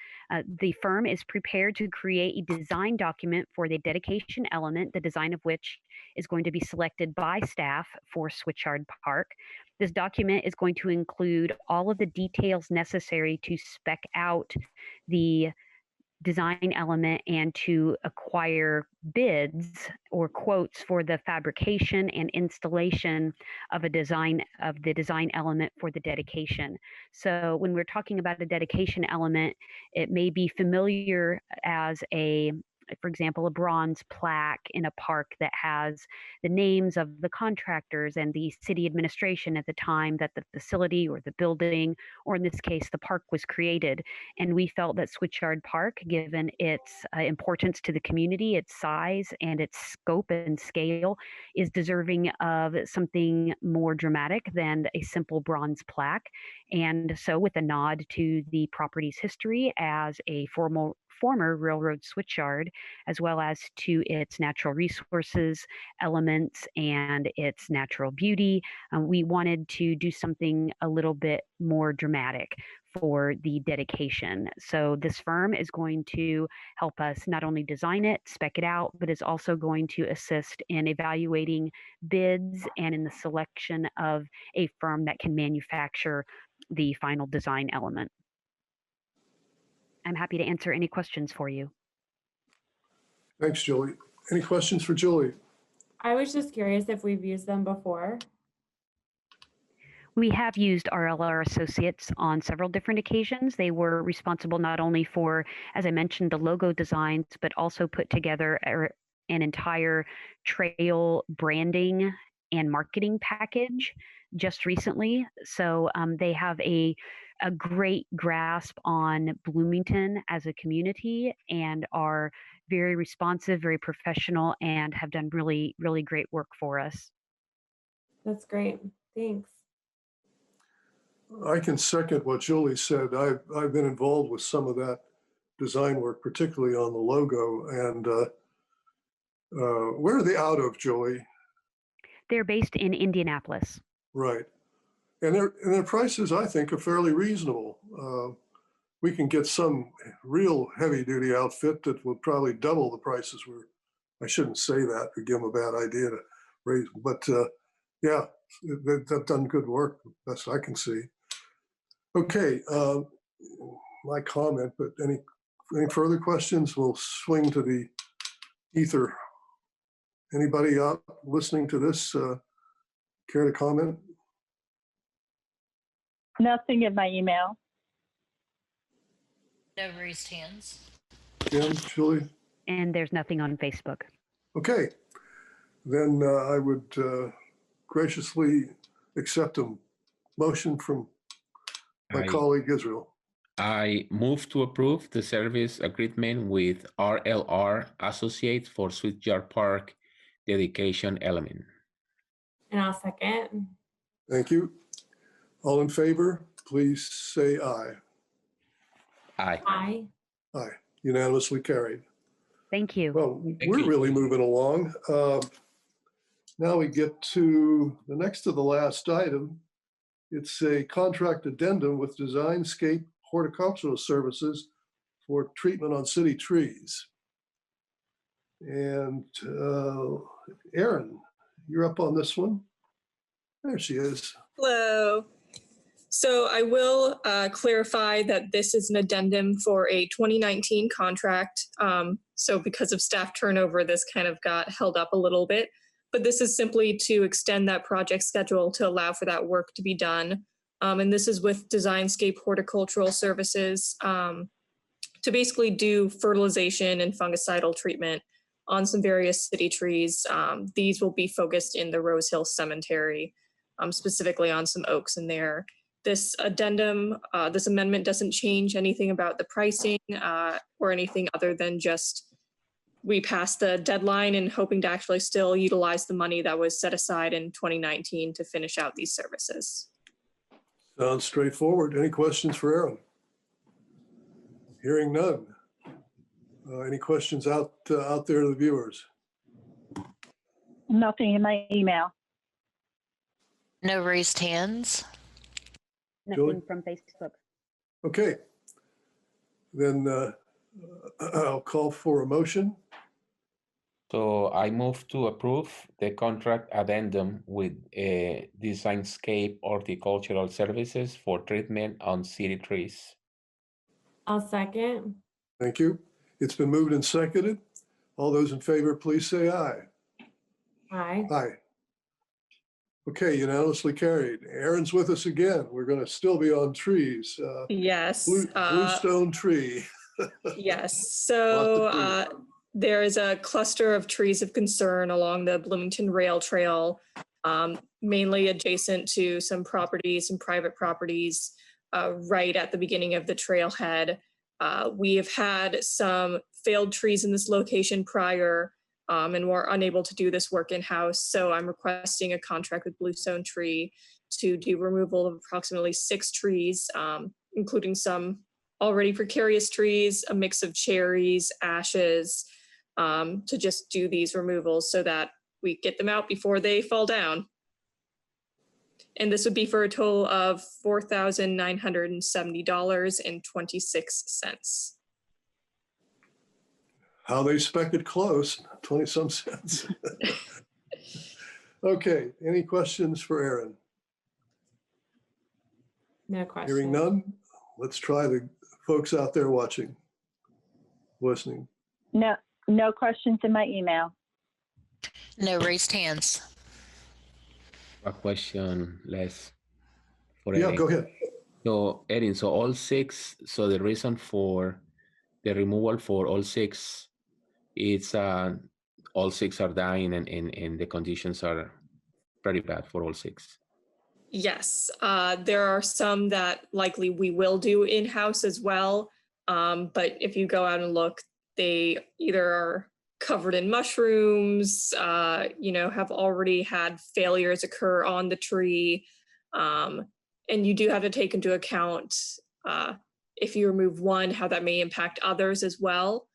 Speaker 5: The firm is prepared to create a design document for the dedication element, the design of which is going to be selected by staff for Switchyard Park. This document is going to include all of the details necessary to spec out the design element and to acquire bids or quotes for the fabrication and installation of the design element for the dedication. So when we're talking about a dedication element, it may be familiar as for example, a bronze plaque in a park that has the names of the contractors and the city administration at the time that the facility or the building, or in this case, the park was created. And we felt that Switchyard Park, given its importance to the community, its size and its scope and scale, is deserving of something more dramatic than a simple bronze plaque. And so with a nod to the property's history as a former railroad switchyard, as well as to its natural resources, elements, and its natural beauty, we wanted to do something a little bit more dramatic for the dedication. So this firm is going to help us not only design it, spec it out, but is also going to assist in evaluating bids and in the selection of a firm that can manufacture the final design element. I'm happy to answer any questions for you.
Speaker 1: Thanks, Julie. Any questions for Julie?
Speaker 4: I was just curious if we've used them before.
Speaker 5: We have used RLR Associates on several different occasions. They were responsible not only for, as I mentioned, the logo designs, but also put together an entire trail branding and marketing package just recently. So they have a great grasp on Bloomington as a community and are very responsive, very professional, and have done really, really great work for us.
Speaker 4: That's great. Thanks.
Speaker 1: I can second what Julie said. I've been involved with some of that design work, particularly on the logo. And where are they out of, Julie?
Speaker 5: They're based in Indianapolis.
Speaker 1: Right. And their prices, I think, are fairly reasonable. We can get some real heavy-duty outfit that will probably double the prices. I shouldn't say that or give them a bad idea to raise, but yeah, they've done good work, best I can see. Okay, my comment, but any further questions? We'll swing to the ether. Anybody out listening to this care to comment?
Speaker 8: Nothing in my email.
Speaker 2: No raised hands.
Speaker 1: Jim, Julie?
Speaker 5: And there's nothing on Facebook.
Speaker 1: Okay, then I would graciously accept a motion from my colleague Israel.
Speaker 3: I move to approve the service agreement with RLR Associates for Switchyard Park dedication element.
Speaker 4: And I'll second.
Speaker 1: Thank you. All in favor, please say aye.
Speaker 3: Aye.
Speaker 4: Aye.
Speaker 1: Aye, unanimously carried.
Speaker 5: Thank you.
Speaker 1: Well,
Speaker 3: Thank
Speaker 1: we're
Speaker 3: you.
Speaker 1: really moving along. Now we get to the next to the last item. It's a contract addendum with Designscape Horticultural Services for treatment on city trees. And Erin, you're up on this one. There she is.
Speaker 12: Hello. So I will clarify that this is an addendum for a 2019 contract. So because of staff turnover, this kind of got held up a little bit. But this is simply to extend that project schedule to allow for that work to be done. And this is with Designscape Horticultural Services to basically do fertilization and fungicidal treatment on some various city trees. These will be focused in the Rose Hill Cemetery, specifically on some oaks in there. This addendum, this amendment doesn't change anything about the pricing or anything other than just we passed the deadline and hoping to actually still utilize the money that was set aside in 2019 to finish out these services.
Speaker 1: Sounds straightforward. Any questions for Aaron? Hearing none. Any questions out there to the viewers?
Speaker 8: Nothing in my email.
Speaker 2: No raised hands.
Speaker 5: Nothing
Speaker 1: Julie?
Speaker 5: from Facebook.
Speaker 1: Okay. Then I'll call for a motion.
Speaker 3: So I move to approve the contract addendum with Designscape Horticultural Services for treatment on city trees.
Speaker 4: I'll second.
Speaker 1: Thank you. It's been moved and seconded. All those in favor, please say aye.
Speaker 4: Aye.
Speaker 1: Aye. Okay, unanimously carried. Aaron's with us again. We're going to still be on trees.
Speaker 12: Yes.
Speaker 1: Bluestone tree.
Speaker 12: Yes. So there is a cluster of trees of concern along the Bloomington Rail Trail, mainly adjacent to some properties and private properties right at the beginning of the trailhead. We have had some failed trees in this location prior and were unable to do this work in-house. So I'm requesting a contract with Bluestone Tree to do removal of approximately 6 trees, including some already precarious trees, a mix of cherries, ashes, to just do these removals so that we get them out before they fall down. And this would be for a total of $4,970.26.
Speaker 1: How they spec it close, 20 some cents. Okay, any questions for Aaron?
Speaker 4: No question.
Speaker 1: Hearing none, let's try the folks out there watching, listening.
Speaker 8: No questions in my email.
Speaker 2: No raised hands.
Speaker 3: A question, Les. For
Speaker 1: Yeah,
Speaker 3: Erin.
Speaker 1: go ahead.
Speaker 3: So, Erin, so all 6, so the reason for the removal for all 6, it's all 6 are dying and the conditions are pretty bad for all 6.
Speaker 12: Yes, there are some that likely we will do in-house as well. But if you go out and look, they either are covered in mushrooms, have already had failures occur on the tree. And you do have to take into account if you remove one, how that may impact others as well,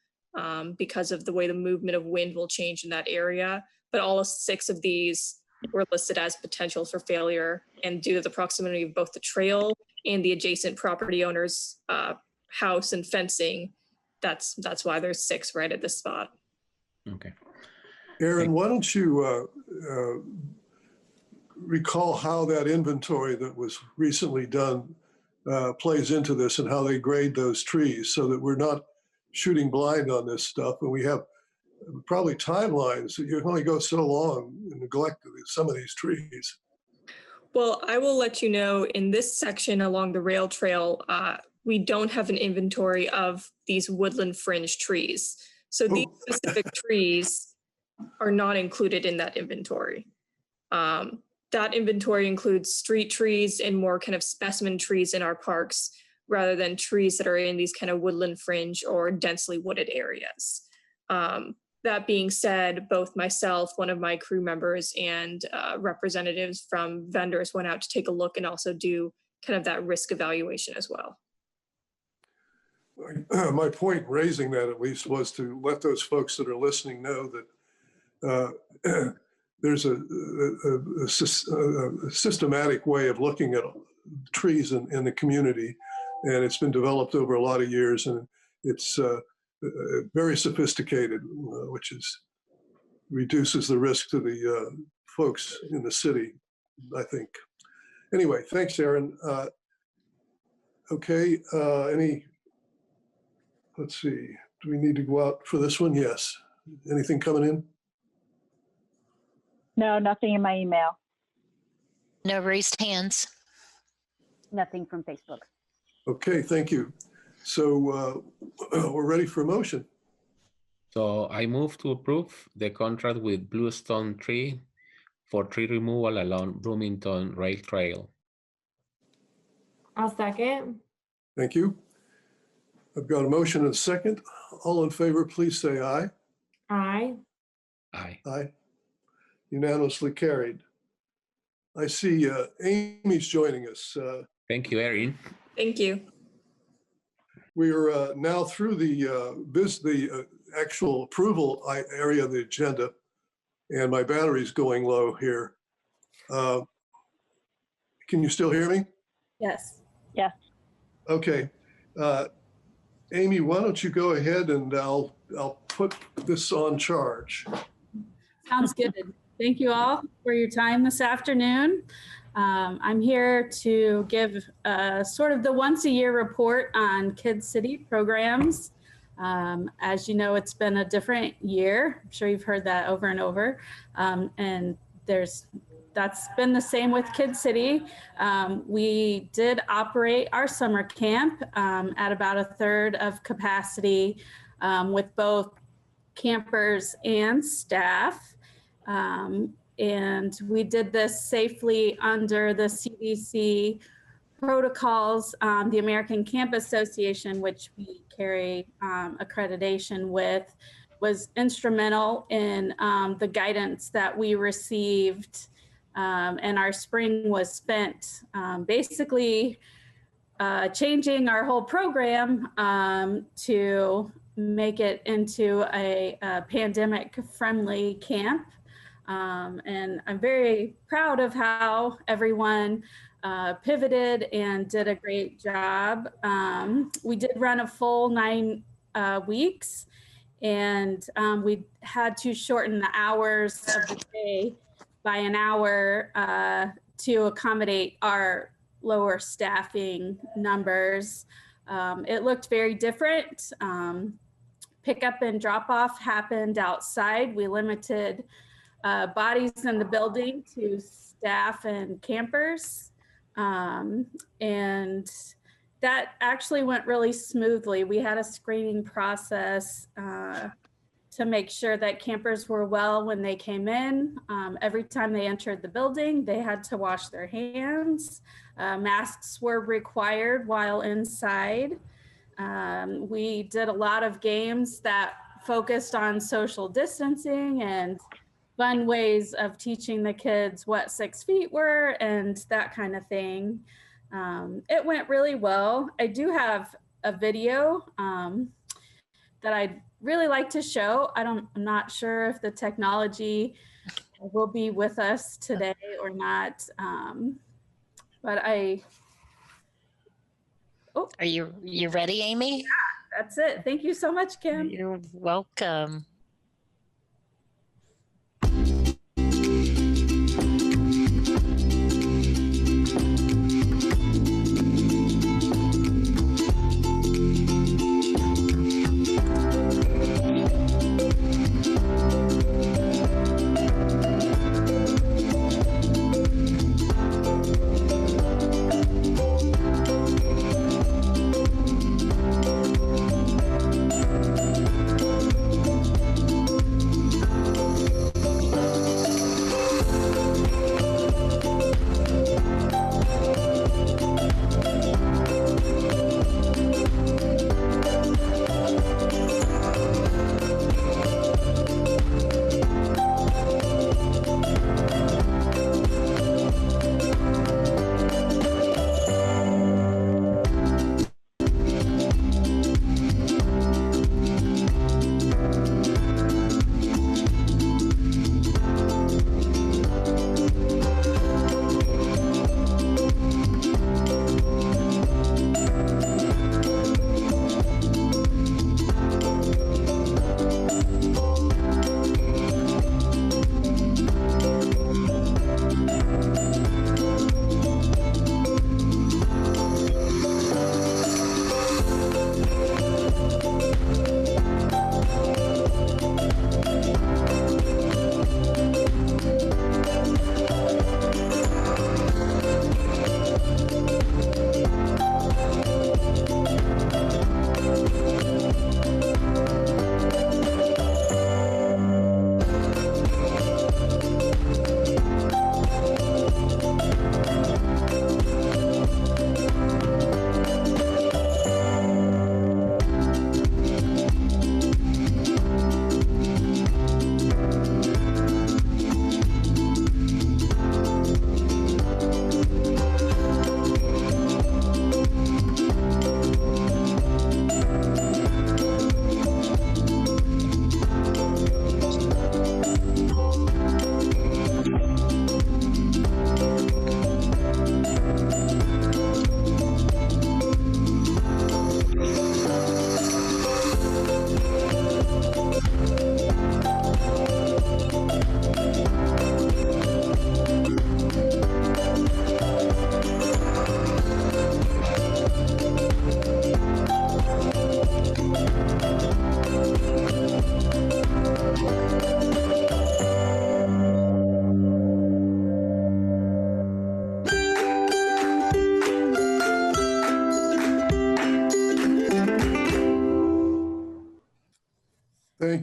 Speaker 12: because of the way the movement of wind will change in that area. But all 6 of these were listed as potential for failure, and due to the proximity of both the trail and the adjacent property owner's house and fencing, that's why there's 6 right at this spot.
Speaker 3: Okay.
Speaker 1: Aaron, why don't you recall how that inventory that was recently done plays into this and how they grade those trees so that we're not shooting blind on this stuff, and we have probably timelines that you can only go so long and neglect some of these trees.
Speaker 12: Well, I will let you know in this section along the rail trail, we don't have an inventory of these woodland fringe trees. So these specific trees are not included in that inventory. That inventory includes street trees and more kind of specimen trees in our parks, rather than trees that are in these kind of woodland fringe or densely wooded areas. That being said, both myself, one of my crew members, and representatives from vendors went out to take a look and also do kind of that risk evaluation as well.
Speaker 1: My point in raising that, at least, was to let those folks that are listening know that there's a systematic way of looking at trees in the community, and it's been developed over a lot of years, and it's very sophisticated, which reduces the risk to the folks in the city, I think. Anyway, thanks, Aaron. Okay, let's see, do we need to go out for this one? Yes. Anything coming in?
Speaker 8: No, nothing in my email.
Speaker 2: No raised hands.
Speaker 5: Nothing from Facebook.
Speaker 1: Okay, thank you. So we're ready for a motion.
Speaker 3: So I move to approve the contract with Bluestone Tree for tree removal along Bloomington Rail Trail.
Speaker 4: I'll second.
Speaker 1: Thank you. I've got a motion and a second. All in favor, please say aye.
Speaker 4: Aye.
Speaker 3: Aye.
Speaker 1: Aye. Unanimously carried. I see Amy's joining us.
Speaker 3: Thank you, Erin.
Speaker 12: Thank you.
Speaker 1: We are now through the actual approval area of the agenda, and my battery's going low here. Can you still hear me?
Speaker 11: Yes.
Speaker 8: Yes.
Speaker 1: Okay. Amy, why don't you go ahead and I'll put this on charge.
Speaker 13: Sounds good. Thank you all for your time this afternoon. I'm here to give sort of the once a year report on Kid City programs. As you know, it's been a different year. I'm sure you've heard that over and over. And that's been the same with Kid City. We did operate our summer camp at about a third of capacity with both campers and staff. And we did this safely under the CDC protocols. The American Camp Association, which we carry accreditation with, was instrumental in the guidance that we received. And our spring was spent basically changing our whole program to make it into a pandemic-friendly camp. And I'm very proud of how everyone pivoted and did a great job. We did run a full 9 weeks, and we had to shorten the hours of the day by an hour to accommodate our lower staffing numbers. It looked very different. Pickup and drop off happened outside. We limited bodies in the building to staff and campers. And that actually went really smoothly. We had a screening process to make sure that campers were well when they came in. Every time they entered the building, they had to wash their hands. Masks were required while inside. We did a lot of games that focused on social distancing and fun ways of teaching the kids what 6 feet were and that kind of thing. It went really well. I do have a video that I'd really like to show. I'm not sure if the technology will be with us today or not, but
Speaker 2: Are you ready, Amy?
Speaker 13: Yeah, that's it. Thank you so much, Kim.
Speaker 2: You're welcome.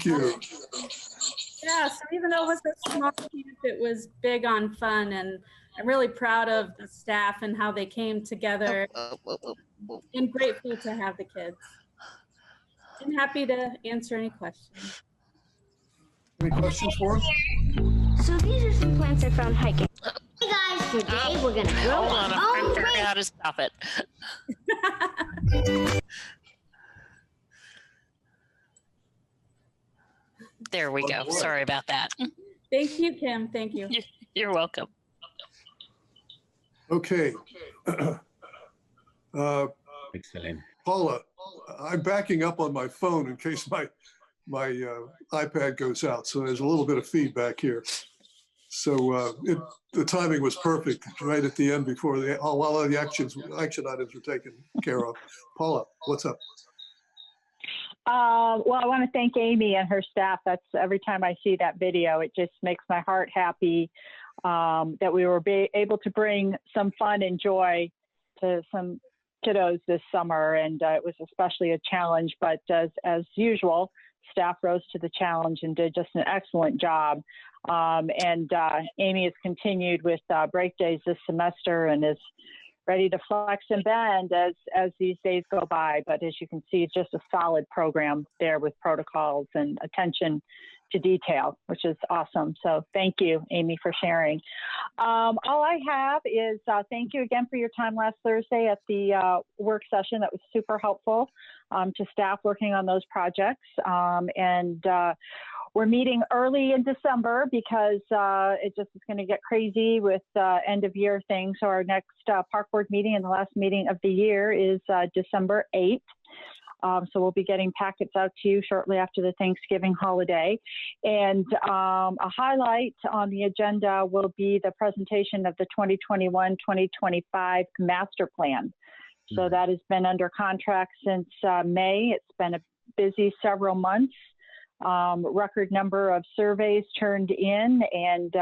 Speaker 1: Thank you.
Speaker 13: Yeah, so even though it was a small camp, it was big on fun, and I'm really proud of the staff and how they came together, and grateful to have the kids. And happy to answer any questions.
Speaker 1: Any questions for us?
Speaker 14: So these are some plants I found hiking. Hey guys, today we're gonna grow.
Speaker 2: Hold on, I'm trying to figure out how to stop it. There we go. Sorry about that.
Speaker 13: Thank you, Kim. Thank you.
Speaker 2: You're welcome.
Speaker 1: Okay.
Speaker 3: Excellent.
Speaker 1: Paula, I'm backing up on my phone in case my iPad goes out. So there's a little bit of feedback here. So the timing was perfect right at the end before a lot of the action items were taken care of. Paula, what's up?
Speaker 8: Well, I want to thank Amy and her staff. That's every time I see that video, it just makes my heart happy that we were able to bring some fun and joy to some kiddos this summer. And it was especially a challenge, but as usual, staff rose to the challenge and did just an excellent job. Amy has continued with break days this semester and is ready to flex and bend as these days go by. But as you can see, it's just a solid program there with protocols and attention to detail, which is awesome. So thank you, Amy, for sharing. All I have is thank you again for your time last Thursday at the work session. That was super helpful to staff working on those projects. We're meeting early in December because it just is going to get crazy with end of year things. So our next park board meeting and the last meeting of the year is December 8th. So we'll be getting packets out to you shortly after the Thanksgiving holiday. And a highlight on the agenda will be the presentation of the 2021-2025 master plan. So that has been under contract since May. It's been a busy several months. Record number of surveys turned in, and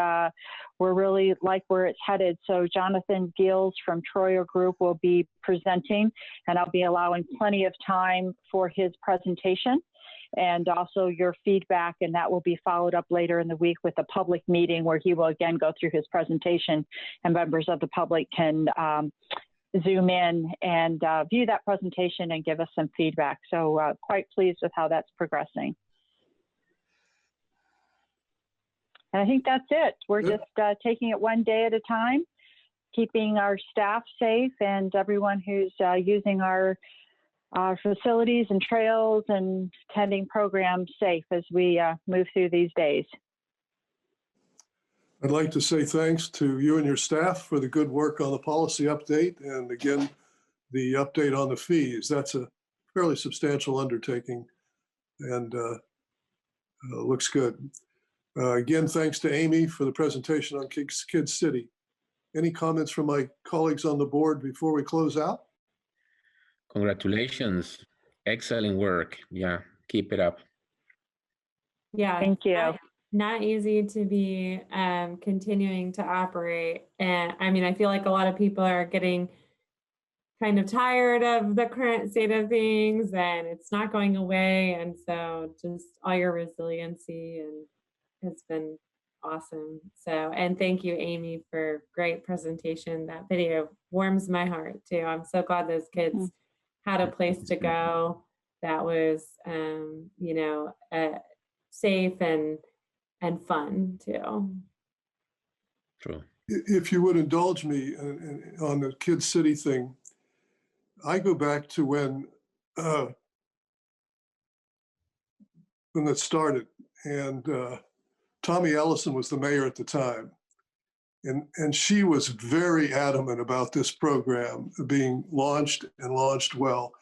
Speaker 8: we're really like where it's headed. So Jonathan Gills from Troyer Group will be presenting, and I'll be allowing plenty of time for his presentation and also your feedback, and that will be followed up later in the week with a public meeting where he will again go through his presentation, and members of the public can Zoom in and view that presentation and give us some feedback. So quite pleased with how that's progressing. And I think that's it. We're just taking it one day at a time, keeping our staff safe and everyone who's using our facilities and trails and attending programs safe as we move through these days.
Speaker 1: I'd like to say thanks to you and your staff for the good work on the policy update, and again, the update on the fees. That's a fairly substantial undertaking and looks good. Again, thanks to Amy for the presentation on Kid City. Any comments from my colleagues on the board before we close out?
Speaker 3: Congratulations. Excellent work. Yeah, keep it up.
Speaker 4: Yeah.
Speaker 8: Thank you.
Speaker 4: Not easy to be continuing to operate. And I mean, I feel like a lot of people are getting kind of tired of the current state of things and it's not going away. And so just all your resiliency and it's been awesome. So, and thank you, Amy, for great presentation. That video warms my heart too. I'm so glad those kids had a place to go that was, you know, safe and fun too.
Speaker 3: True.
Speaker 1: If you would indulge me on the Kid City thing, I go back to when that started, and Tommy Ellison was the mayor at the time, and she was very adamant about this program being launched and launched well.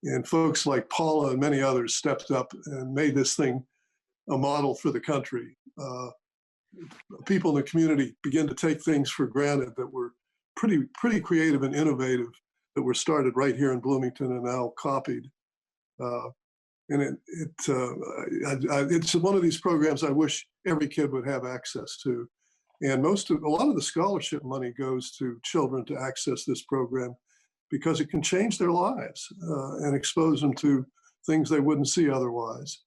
Speaker 1: And folks like Paula and many others stepped up and made this thing a model for the country. People in the community began to take things for granted that were pretty creative and innovative that were started right here in Bloomington and now copied. And it's one of these programs I wish every kid would have access to. And a lot of the scholarship money goes to children to access this program because it can change their lives and expose them to things they wouldn't see otherwise.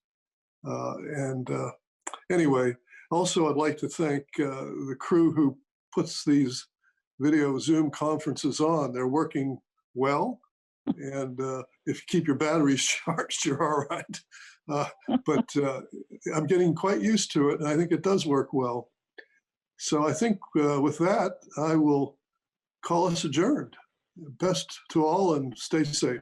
Speaker 1: Anyway, also I'd like to thank the crew who puts these video Zoom conferences on. They're working well. And if you keep your batteries charged, you're all right. But I'm getting quite used to it, and I think it does work well. So I think with that, I will call us adjourned. Best to all and stay safe.